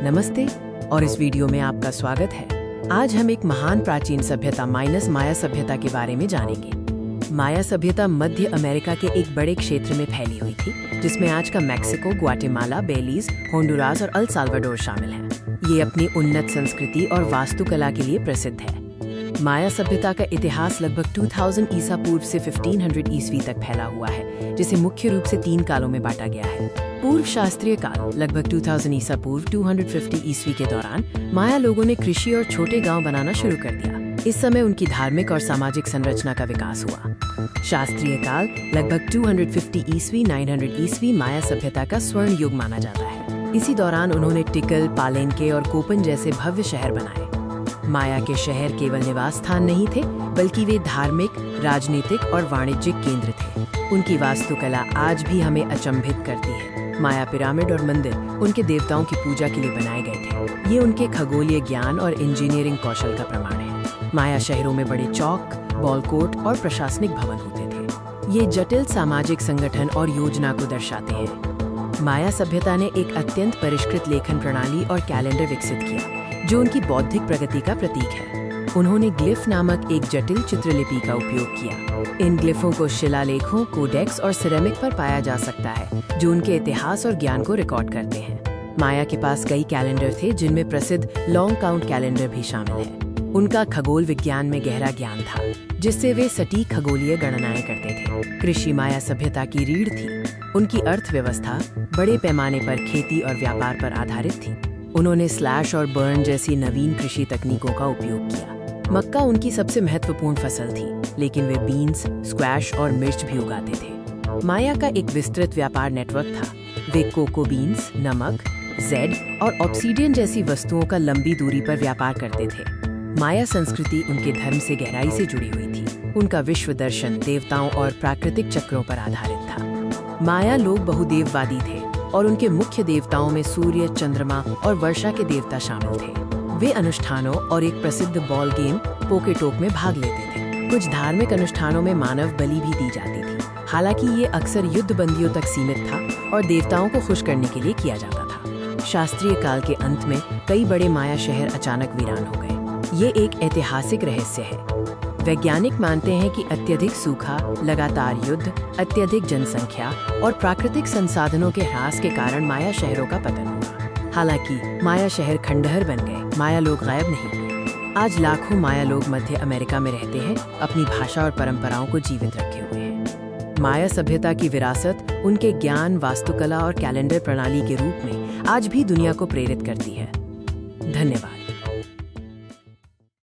नमस्ते और इस वीडियो में आपका स्वागत है। आज हम एक महान प्राचीन सभ्यता माया सभ्यता के बारे में जानेंगे। माया सभ्यता मध्य अमेरिका के एक बड़े क्षेत्र में फैली हुई थी, जिसमें आज का मैक्सिको, ग्वाटेमाला, बेलीज, होंडुरास और अल साल्वाडोर शामिल है। ये अपनी उन्नत संस्कृति और वास्तुकला के लिए प्रसिद्ध है। माया सभ्यता का इतिहास लगभग 2000 ईसा पूर्व से 1500 ईस्वी तक फैला हुआ है, जिसे मुख्य रूप से 3 कालों में बांटा गया है। पूर्व शास्त्रीय काल लगभग 2000 ईसा पूर्व 250 ईस्वी के दौरान माया लोगों ने कृषि और छोटे गांव बनाना शुरू कर दिया। इस समय उनकी धार्मिक और सामाजिक संरचना का विकास हुआ। शास्त्रीय काल लगभग 250 ईस्वी 900 ईस्वी माया सभ्यता का स्वर्ण युग माना जाता है। इसी दौरान उन्होंने टिकल, पालेंके और कोपन जैसे भव्य शहर बनाए। माया के शहर केवल निवास स्थान नहीं थे, बल्कि वे धार्मिक, राजनीतिक और वाणिज्यिक केंद्र थे। उनकी वास्तुकला आज भी हमें अचंभित करती है। माया पिरामिड और मंदिर उनके देवताओं की पूजा के लिए बनाए गए थे। ये उनके खगोलीय ज्ञान और इंजीनियरिंग कौशल का प्रमाण है। माया शहरों में बड़े चौक, बॉल कोर्ट और प्रशासनिक भवन होते थे। ये जटिल सामाजिक संगठन और योजना को दर्शाते हैं। माया सभ्यता ने एक अत्यंत परिष्कृत लेखन प्रणाली और कैलेंडर विकसित किया, जो उनकी बौद्धिक प्रगति का प्रतीक है। उन्होंने ग्लिफ नामक एक जटिल चित्रलिपि का उपयोग किया। इन ग्लिफों को शिलालेखों, कोडेक्स और सिरेमिक पर पाया जा सकता है, जो उनके इतिहास और ज्ञान को रिकॉर्ड करते हैं। माया के पास कई कैलेंडर थे, जिनमें प्रसिद्ध लॉन्ग काउंट कैलेंडर भी शामिल है। उनका खगोल विज्ञान में गहरा ज्ञान था, जिससे वे सटीक खगोलीय गणनाएं करते थे। कृषि माया सभ्यता की रीढ़ थी। उनकी अर्थव्यवस्था बड़े पैमाने पर खेती और व्यापार पर आधारित थी। उन्होंने स्लैश और बर्न जैसी नवीन कृषि तकनीकों का उपयोग किया। मक्का उनकी सबसे महत्वपूर्ण फसल थी, लेकिन वे बीन्स, स्क्वैश और मिर्च भी उगाते थे। माया का एक विस्तृत व्यापार नेटवर्क था। वे कोको बीन्स, नमक, जेड और ऑब्सीडियन जैसी वस्तुओं का लंबी दूरी पर व्यापार करते थे। माया संस्कृति उनके धर्म से गहराई से जुड़ी हुई थी। उनका विश्व दर्शन देवताओं और प्राकृतिक चक्रों पर आधारित था। माया लोग बहुदेववादी थे और उनके मुख्य देवताओं में सूर्य, चंद्रमा और वर्षा के देवता शामिल थे। वे अनुष्ठानों और एक प्रसिद्ध बॉल गेम पोकेटोक में भाग लेते थे। कुछ धार्मिक अनुष्ठानों में मानव बलि भी दी जाती थी। हालांकि ये अक्सर युद्ध बंदियों तक सीमित था और देवताओं को खुश करने के लिए किया जाता था। शास्त्रीय काल के अंत में कई बड़े माया शहर अचानक वीरान हो गए। ये एक ऐतिहासिक रहस्य है। वैज्ञानिक मानते हैं कि अत्यधिक सूखा, लगातार युद्ध, अत्यधिक जनसंख्या और प्राकृतिक संसाधनों के ह्रास के कारण माया शहरों का पतन हुआ। हालांकि माया शहर खंडहर बन गए, माया लोग गायब नहीं हुए। आज लाखों माया लोग मध्य अमेरिका में रहते हैं, अपनी भाषा और परंपराओं को जीवित रखे हुए हैं। माया सभ्यता की विरासत उनके ज्ञान, वास्तुकला और कैलेंडर प्रणाली के रूप में आज भी दुनिया को प्रेरित करती है। धन्यवाद।